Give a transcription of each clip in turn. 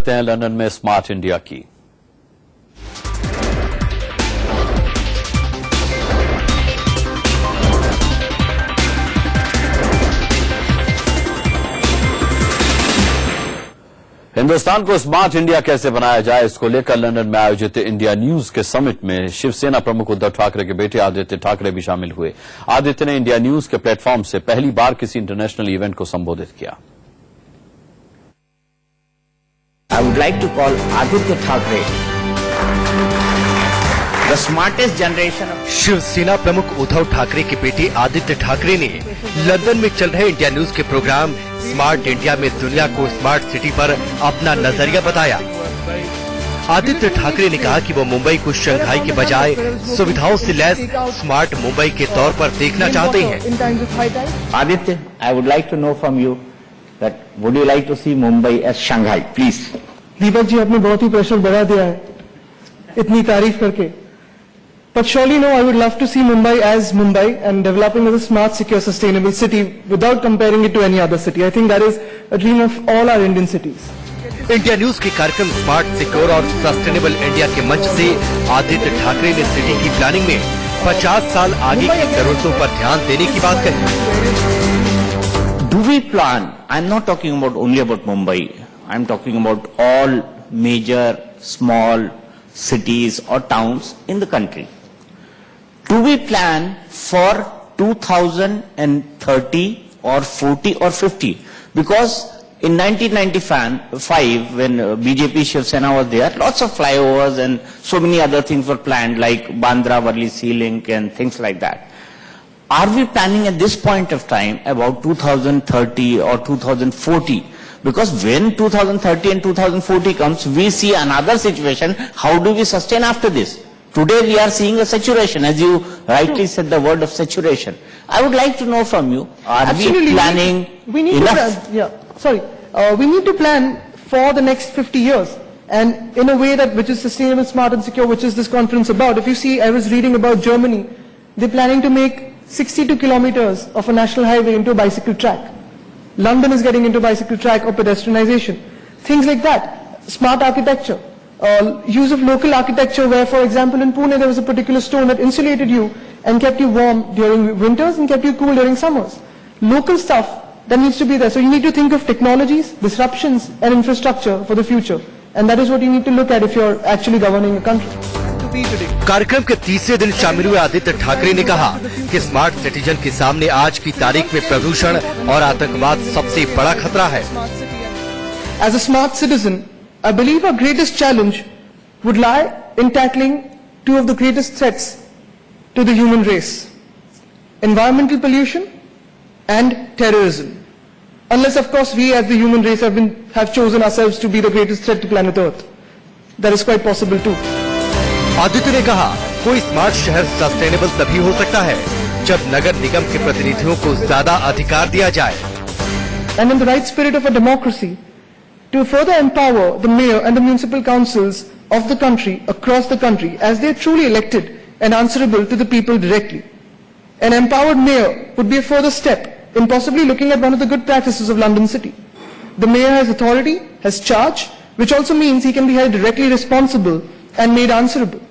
करते हैं लंदन में स्मार्ट इंडिया की। हिंदुस्तान को स्मार्ट इंडिया कैसे बनाया जाए, इसको लेकर लंदन में आयोजित इंडिया न्यूज के समिट में शिवसेना प्रमुख उद्धव ठाकरे के बेटे आदित्य ठाकरे भी शामिल हुए। आदित्य ने इंडिया न्यूज के प्लेटफॉर्म से पहली बार किसी इंटरनेशनल इवेंट को संबोधित किया। I would like to call Aditya Thackeray the smartest generation of... Shiv Sena प्रमुख उद्धव ठाकरे के बेटे आदित्य ठाकरे ने लंदन में चल रहे इंडिया न्यूज के प्रोग्राम स्मार्ट इंडिया में दुनिया को स्मार्ट सिटी पर अपना नजरिया बताया। आदित्य ठाकरे ने कहा कि वो मुंबई को शंघाई के बजाय सुविधाओं से लैस स्मार्ट मुंबई के तौर पर देखना चाहते हैं। Aditya, I would like to know from you that would you like to see Mumbai as Shanghai, please? Deepak ji, आपने बहुत ही प्रेशर बढ़ा दिया है इतनी तारीफ करके। But surely no, I would love to see Mumbai as Mumbai and developing as a smart, secure, sustainable city without comparing it to any other city. I think that is a dream of all our Indian cities. India news के कार्यक्रम smart, secure और sustainable India के मंच से आदित्य ठाकरे ने city की planning में 50 साल आगे की जरूरतों पर ध्यान देने की बात कही। Do we plan? I'm not talking about only about Mumbai. I'm talking about all major small cities or towns in the country. Do we plan for 2030 or 40 or 50? Because in 1995, when BJP Shiv Sena was there, lots of flyovers and so many other things were planned, like Bandra-Worli Sea Link and things like that. Are we planning at this point of time about 2030 or 2040? Because when 2030 and 2040 comes, we see another situation. How do we sustain after this? Today we are seeing a saturation, as you rightly said the word of saturation. I would like to know from you, are we planning enough? We need to plan for the next 50 years and in a way that which is sustainable, smart and secure, which is this conference about. If you see, I was reading about Germany. They're planning to make 62 kilometers of a national highway into a bicycle track. London is getting into bicycle track or pedestrianization. Things like that. Smart architecture. Use of local architecture where, for example, in Pune there was a particular stone that insulated you and kept you warm during winters and kept you cool during summers. Local stuff that needs to be there. So you need to think of technologies, disruptions and infrastructure for the future. And that is what you need to look at if you're actually governing a country. कार्यक्रम के तीसरे दिन शामिल हुए आदित्य ठाकरे ने कहा कि smart citizen के सामने आज की तारीख में प्रदूषण और आतंकवाद सबसे बड़ा खतरा है। As a smart citizen, I believe our greatest challenge would lie in tackling two of the greatest threats to the human race: environmental pollution and terrorism. Unless, of course, we as the human race have chosen ourselves to be the greatest threat to planet Earth. That is quite possible too. Aditya ने कहा, कोई smart शहर sustainable तभी हो सकता है जब नगर निगम के प्रतिनिधियों को ज्यादा अधिकार दिया जाए। And in the right spirit of a democracy, to further empower the mayor and the municipal councils of the country, across the country, as they are truly elected and answerable to the people directly. An empowered mayor would be a further step in possibly looking at one of the good practices of London City. The mayor has authority, has charge, which also means he can be held directly responsible and made answerable.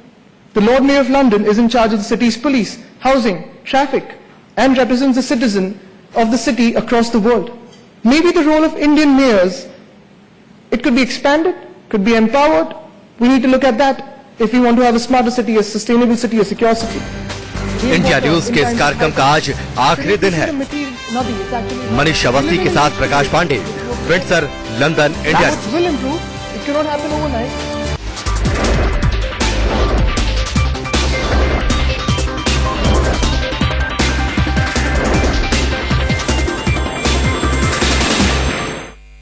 The Lord Mayor of London is in charge of the city's police, housing, traffic, and represents the citizen of the city across the world. Maybe the role of Indian mayors, it could be expanded, could be empowered. We need to look at that if we want to have a smarter city, a sustainable city, a secure city. India news के इस कार्यक्रम का आज आखिरी दिन है। मनीष अवस्थी के साथ Prakash Pandey, Windsor, London, India. Will improve. It cannot happen overnight.